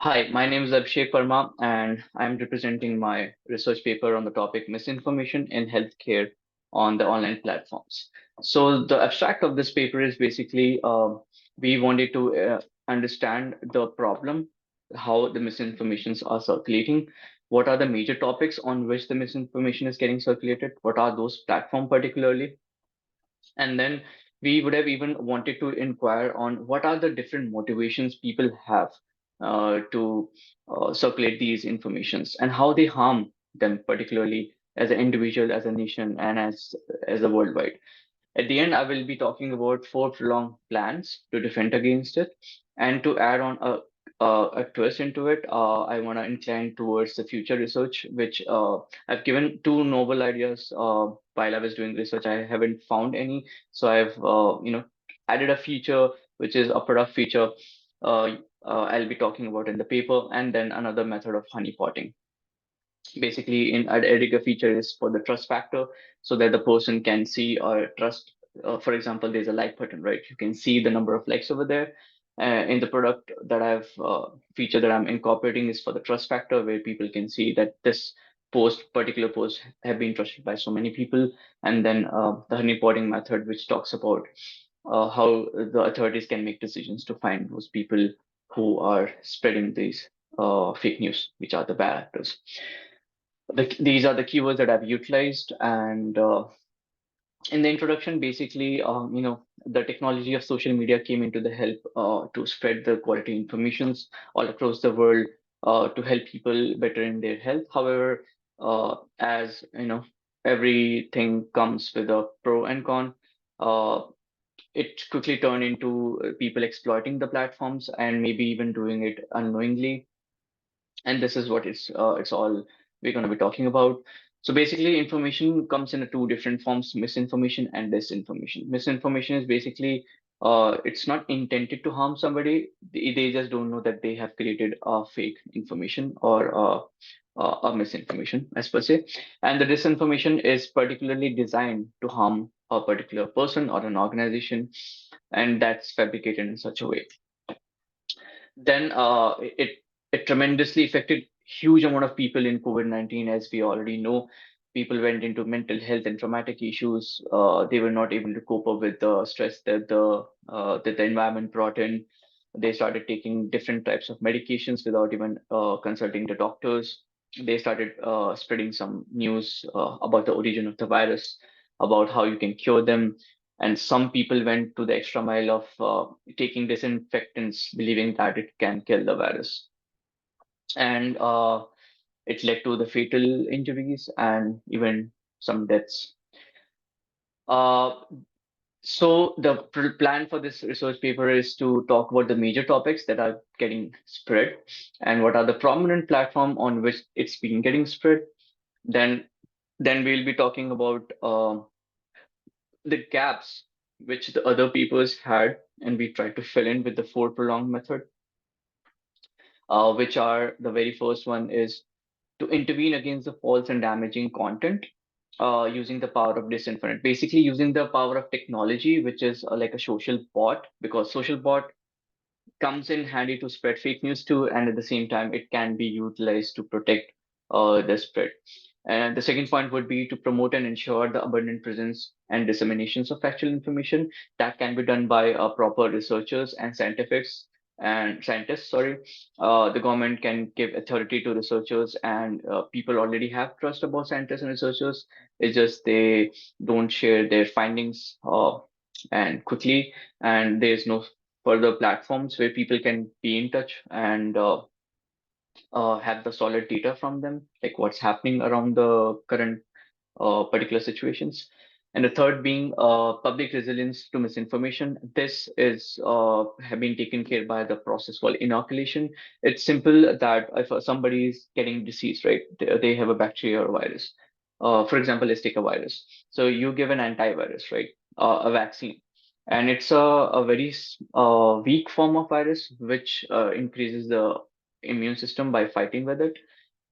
Hi, my name is Abhishek Parma, and I'm representing my research paper on the topic misinformation in healthcare on the online platforms. So, the abstract of this paper is basically we wanted to understand the problem, how the misinformations are circulating, what are the major topics on which the misinformation is getting circulated, what are those platforms particularly, and then we would have even wanted to inquire on what are the different motivations people have to circulate these informations and how they harm them, particularly as an individual, as a nation, and as a worldwide. At the end, I will be talking about four prolonged plans to defend against it. And to add on a twist into it, I want to incline towards the future research, which I've given two novel ideas while I was doing research. I haven't found any, so I've added a feature which is a product feature. I'll be talking about in the paper, and then another method of honeypotting. Basically, in adding a feature is for the trust factor, so that the person can see or trust. For example, there's a like button, right? You can see the number of likes over there. In the product that I've feature that I'm incorporating is for the trust factor, where people can see that this particular post, have been trusted by so many people. And then the honeypotting method, which talks about how the authorities can make decisions to find those people who are spreading these fake news, which are the bad actors. These are the keywords that I've utilized, and in the introduction, basically, the technology of social media came into the help to spread the quality informations all across the world to help people better in their health. However, as you know, everything comes with a pro and con. Uh, it quickly turned into people exploiting the platforms and maybe even doing it unknowingly, and this is what it's all we're going to be talking about. So basically, information comes in two different forms: misinformation and disinformation. Misinformation is basically it's not intended to harm somebody. They just don't know that they have created fake information or a misinformation as per se. And the disinformation is particularly designed to harm a particular person or an organization, and that's fabricated in such a way. Then it tremendously affected huge amount of people in COVID-19, as we already know. People went into mental health and traumatic issues. They were not able to cope up with the stress that the environment brought in. They started taking different types of medications without even consulting the doctors. They started spreading some news about the origin of the virus, about how you can cure them, and some people went to the extra mile of taking disinfectants, believing that it can kill the virus. And it led to the fatal injuries and even some deaths. Uh, so the plan for this research paper is to talk about the major topics that are getting spread and what are the prominent platform on which it's been getting spread. Then then we'll be talking about the gaps which the other papers had, and we tried to fill in with the four prolonged method, which are the very first one is to intervene against the false and damaging content using the power of disinformation. Basically, using the power of technology, which is like a social bot, because social bot comes in handy to spread fake news too, and at the same time, it can be utilized to protect the spread. And the second point would be to promote and ensure the abundant presence and disseminations of factual information that can be done by proper researchers and scientists. Sorry, the government can give authority to researchers, and people already have trust about scientists and researchers. It's just they don't share their findings and quickly, and there's no further platforms where people can be in touch and have the solid data from them, like what's happening around the current particular situations. And the third being public resilience to misinformation. This is have been taken care by the process called inoculation. It's simple that if somebody is getting disease, right, they have a bacteria or virus. For example, let's take a virus. So you give an antivirus, right, a vaccine, and it's a very weak form of virus which increases the immune system by fighting with it.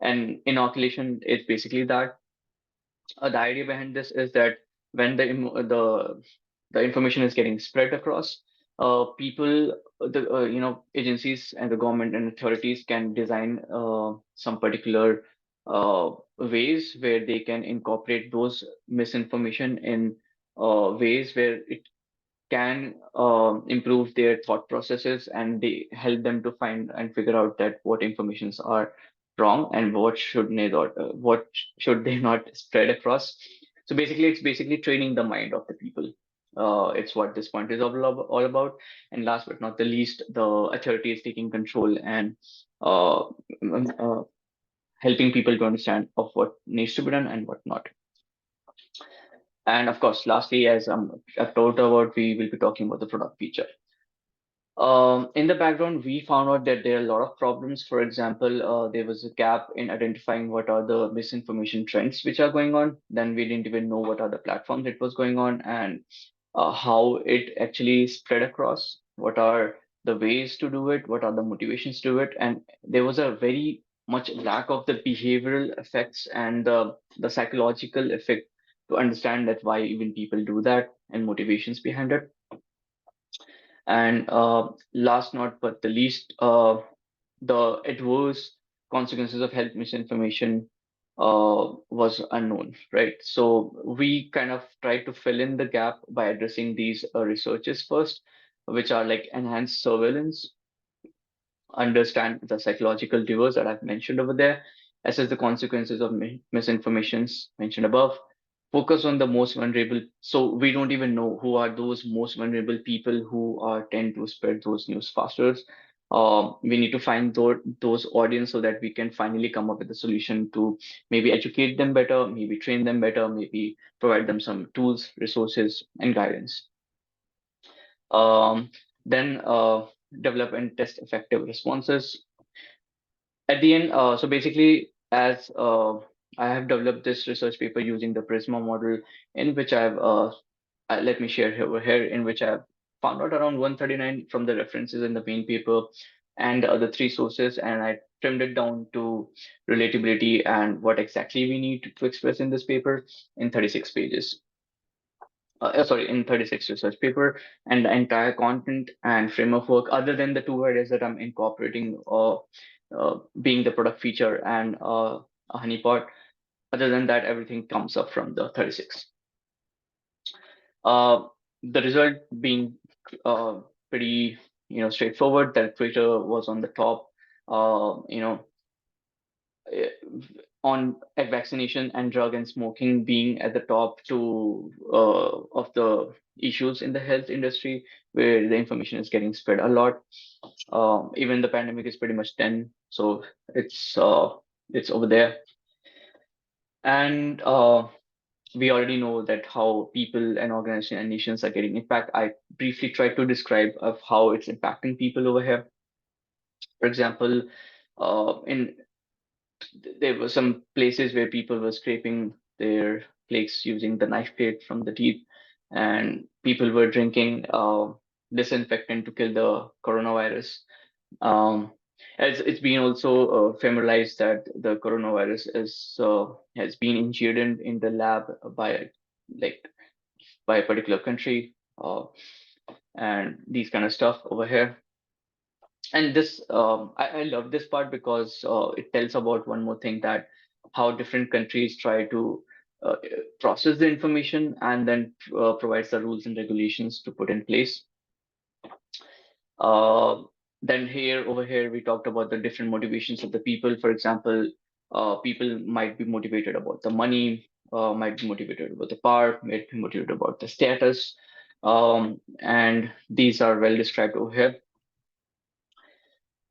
And inoculation is basically that. The idea behind this is that when the information is getting spread across, people the agencies and the government and authorities can design some particular ways where they can incorporate those misinformation in ways where it can improve their thought processes, and they help them to find and figure out that what informations are wrong and what should they not spread across. So basically, it's basically training the mind of the people. It's what this point is all about. And last but not the least, the authorities taking control and uh, uh, helping people to understand of what needs to be done and what not. And of course, lastly, as I've told about, we will be talking about the product feature. In the background, we found out that there are a lot of problems. For example, there was a gap in identifying what are the misinformation trends which are going on. Then we didn't even know what are the platforms it was going on and how it actually spread across. What are the ways to do it? What are the motivations to do it? And there was a very much lack of the behavioral effects and the psychological effect to understand that why even people do that and motivations behind it. And last not but the least, the adverse consequences of health misinformation was unknown, right? So we kind of tried to fill in the gap by addressing these researches first, which are like enhanced surveillance, understand the psychological drivers that I've mentioned over there, assess the consequences of misinformations mentioned above, focus on the most vulnerable. So we don't even know who are those most vulnerable people who are tend to spread those news faster. We need to find those audience so that we can finally come up with a solution to maybe educate them better, maybe train them better, maybe provide them some tools, resources, and guidance. Um, then develop and test effective responses. At the end, so basically, as I have developed this research paper using the Prisma model, in which let me share over here, in which I've found out around 139 from the references in the main paper and the other three sources, and I trimmed it down to relatability and what exactly we need to express in this paper in 36 pages. Sorry, in 36 research paper, and the entire content and frame of work, other than the two areas that I'm incorporating, being the product feature and a honeypot. Other than that, everything comes up from the 36. Uh, the result being pretty, straightforward. That Twitter was on the top. You know, eh, on vaccination and drug and smoking being at the top two of the issues in the health industry where the information is getting spread a lot. Even the pandemic is pretty much done, so it's over there. And we already know that how people and organizations and nations are getting impact. I briefly tried to describe of how it's impacting people over here. For example, in there were some places where people were scraping their plates using the knife blade from the teeth, and people were drinking disinfectant to kill the coronavirus. Um, it's been also familiarized that the coronavirus has been engineered in the lab by like by a particular country, and these kind of stuff over here. And this, I love this part because it tells about one more thing, that how different countries try to process the information and then provides the rules and regulations to put in place. Uh, then over here, we talked about the different motivations of the people. For example, people might be motivated about the money, might be motivated about the power, might be motivated about the status, and these are well described over here.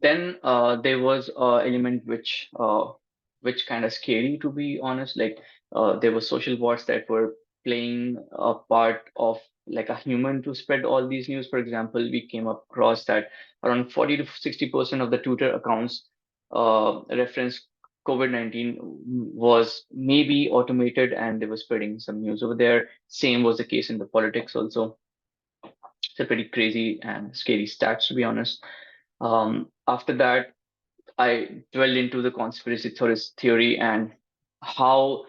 Then there was a element which kind of scary, to be honest. Like there were social bots that were playing a part of like a human to spread all these news. For example, we came across that around 40 to 60% of the Twitter accounts reference COVID-19 was maybe automated, and they were spreading some news over there. Same was the case in the politics also. It's a pretty crazy and scary stats, to be honest. After that, I dwelled into the conspiracy theorist theory and how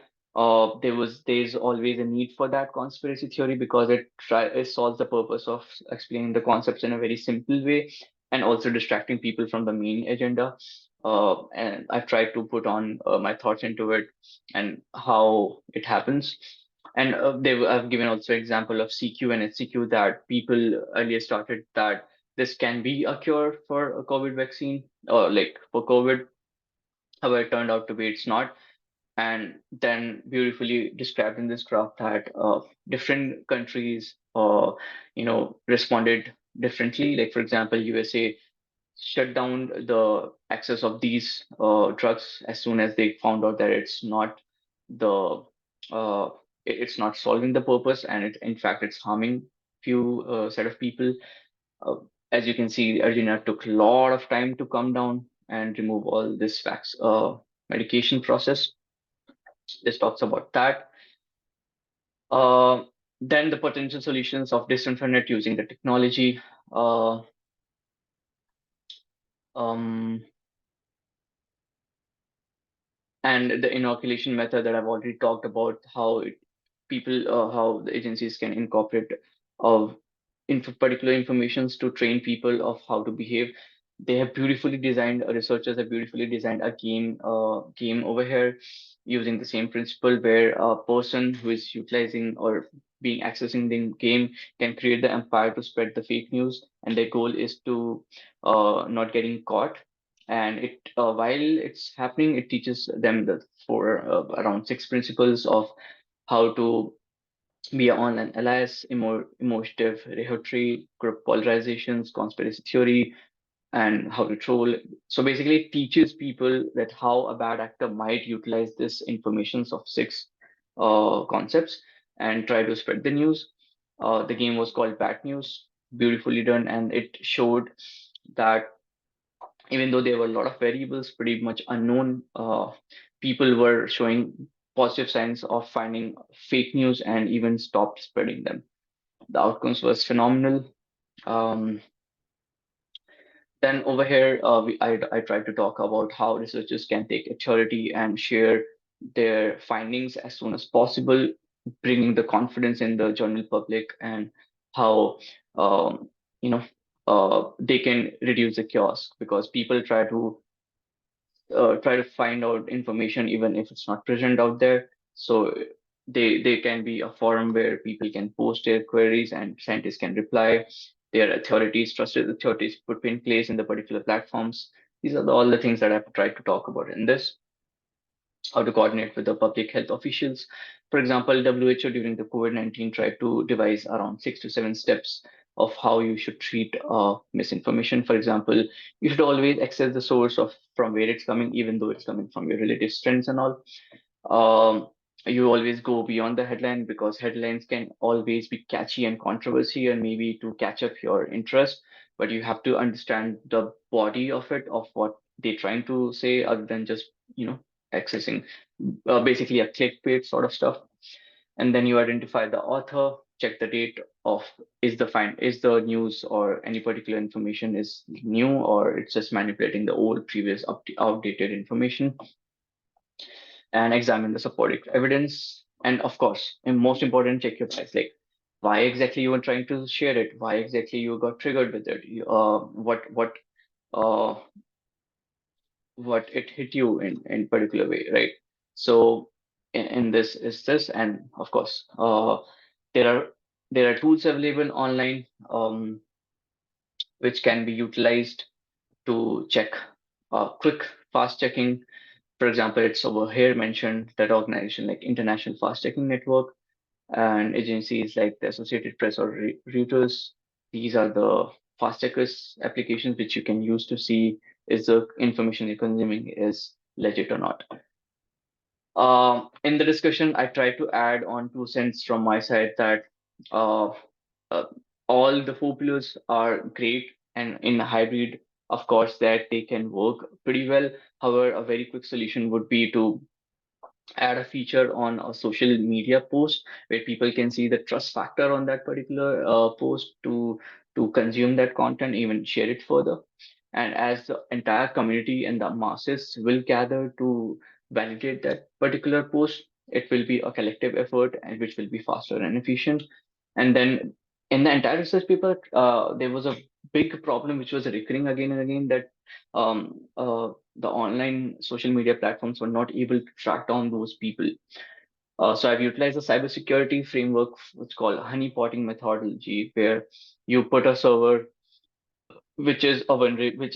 there's always a need for that conspiracy theory because it solves the purpose of explaining the concepts in a very simple way and also distracting people from the main agenda. And I've tried to put on my thoughts into it and how it happens. And I've given also example of CQ and HCQ that people earlier started that this can be a cure for a COVID vaccine or like for COVID. However, it turned out to be it's not, and then beautifully described in this graph that different countries responded differently. Like for example, USA shut down the access of these drugs as soon as they found out that the uh, it's not solving the purpose, and in fact it's harming few set of people. uh, as you can see, Arjuna took a lot of time to come down and remove all this medication process. This talks about that. Uh, then the potential solutions of disinternet using the technology. Uh, um, and the inoculation method that I've already talked about, how the agencies can incorporate of particular informations to train people of how to behave. They have beautifully designed, researchers have beautifully designed a game over here using the same principle where a person who is utilizing or being accessing the game can create the empire to spread the fake news, and their goal is to not getting caught. And while it's happening, it teaches them the for around six principles of how to be an online allies, emotive rhetoric, group polarizations, conspiracy theory, and how to troll. So basically, it teaches people that how a bad actor might utilize this informations of six concepts and try to spread the news. The game was called Bad News, beautifully done, and it showed that even though there were a lot of variables pretty much unknown, people were showing positive signs of finding fake news and even stopped spreading them. The outcomes was phenomenal. Um, then over here, I tried to talk about how researchers can take authority and share their findings as soon as possible, bringing the confidence in the general public and how um, you know they can reduce the chaos because people try to find out information even if it's not present out there. So they can be a forum where people can post their queries and scientists can reply. Their authorities, trusted authorities, put in place in the particular platforms. These are all the things that I've tried to talk about in this. How to coordinate with the public health officials. For example, WHO during the COVID-19 tried to devise around 6 to 7 steps of how you should treat misinformation. For example, you should always access the source of from where it's coming, even though it's coming from your relatives, friends, and all. um, you always go beyond the headline because headlines can always be catchy and controversy and maybe to catch up your interest, but you have to understand the body of it, of what they're trying to say, other than just, accessing basically a clickbait sort of stuff. And then you identify the author, check the date of is the news or any particular information is new or it's just manipulating the old previous outdated information, and examine the supporting evidence. And of course, and most important, check your bias. Like, why exactly you were trying to share it? Why exactly you got triggered with it? Uh, what it hit you in particular way, right? So, in this is this, and of course, there are there are tools available online which can be utilized to check quick fast checking. For example, it's over here mentioned that organization like International Fast Checking Network and agencies like the Associated Press or Reuters. These are the fast checkers applications which you can use to see is the information you're consuming is legit or not. In the discussion, I tried to add on 2 cents from my side that uh, uh, all the four pillars are great, and in a hybrid, of course, that they can work pretty well. However, a very quick solution would be to add a feature on a social media post where people can see the trust factor on that particular post to consume that content, even share it further. And as the entire community and the masses will gather to validate that particular post, it will be a collective effort and which will be faster and efficient. And then in the entire research paper, there was a big problem which was recurring again and again, that the online social media platforms were not able to track down those people. So I've utilized a cybersecurity framework, which is called honeypotting methodology, where you put a server which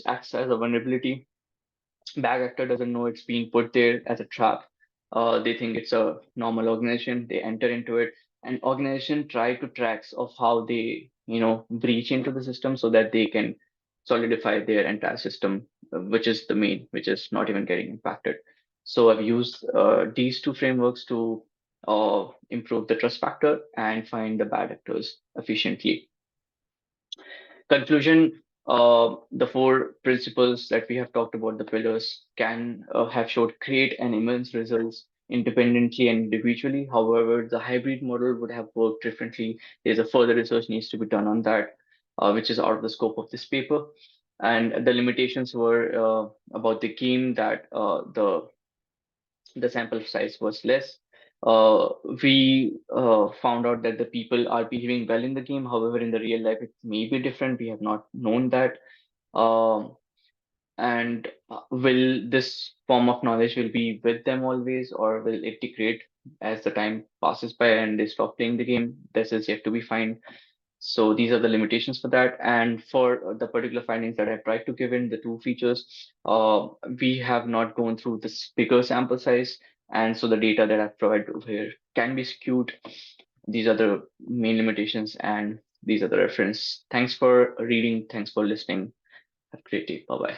acts as a vulnerability. Bad actor doesn't know it's being put there as a trap. They think it's a normal organization. They enter into it, and organization try to tracks of how they, breach into the system so that they can solidify their entire system, which is not even getting impacted. So I've used these two frameworks to improve the trust factor and find the bad actors efficiently. Conclusion, the four principles that we have talked about, the pillars, can have showed great and immense results independently and individually. However, the hybrid model would have worked differently. There's a further research needs to be done on that, which is out of the scope of this paper. And the limitations were about the game, that the sample size was less. Uh, we found out that the people are behaving well in the game. However, in the real life, it may be different. We have not known that. Um, and will this form of knowledge will be with them always, or will it degrade as the time passes by and they stop playing the game? This is yet to be found. So these are the limitations for that. And for the particular findings that I tried to give in the two features, we have not gone through this bigger sample size. And so the data that I've provided over here can be skewed. These are the main limitations, and these are the reference. Thanks for reading. Thanks for listening. Have a great day. Bye bye.